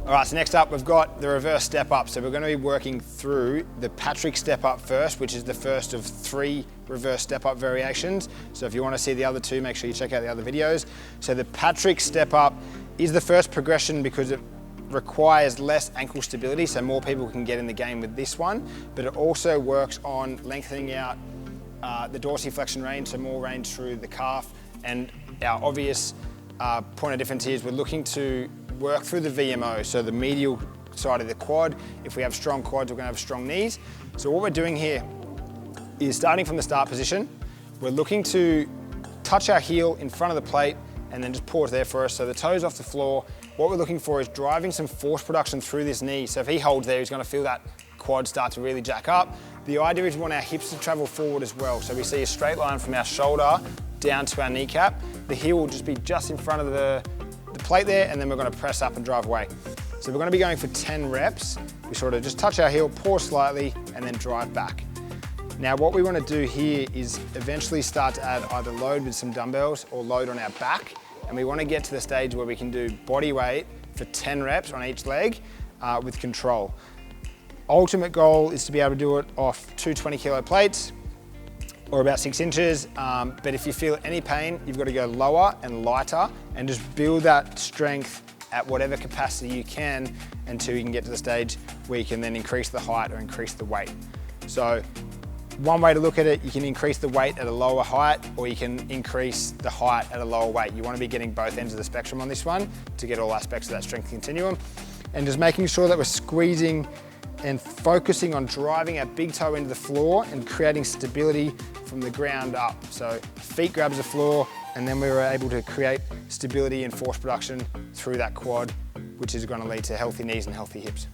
All right, so next up we've got the reverse step up. So we're going to be working through the Patrick step up first, which is the first of 3 reverse step up variations. So if you want to see the other 2, make sure you check out the other videos. So the Patrick step up is the first progression because it requires less ankle stability, so more people can get in the game with this one, but it also works on lengthening out the dorsiflexion range, so more range through the calf. And our obvious point of difference here is we're looking to work through the VMO, so the medial side of the quad. If we have strong quads, we're going to have strong knees. So what we're doing here is starting from the start position. We're looking to touch our heel in front of the plate and then just pause there for us. So the toes off the floor. What we're looking for is driving some force production through this knee. So if he holds there, he's going to feel that quad start to really jack up. The idea is we want our hips to travel forward as well. So we see a straight line from our shoulder down to our kneecap. The heel will just be just in front of the plate there, and then we're going to press up and drive away. So we're going to be going for 10 reps. We sort of just touch our heel, pause slightly, and then drive back. Now what we want to do here is eventually start to add either load with some dumbbells or load on our back. And we want to get to the stage where we can do body weight for 10 reps on each leg with control. Ultimate goal is to be able to do it off 2 20-kilo plates or about 6 inches. But if you feel any pain, you've got to go lower and lighter and just build that strength at whatever capacity you can until you can get to the stage where you can then increase the height or increase the weight. So one way to look at it, you can increase the weight at a lower height or you can increase the height at a lower weight. You want to be getting both ends of the spectrum on this one to get all aspects of that strength continuum. And just making sure that we're squeezing and focusing on driving our big toe into the floor and creating stability from the ground up. So feet grabs the floor, and then we were able to create stability and force production through that quad, which is going to lead to healthy knees and healthy hips.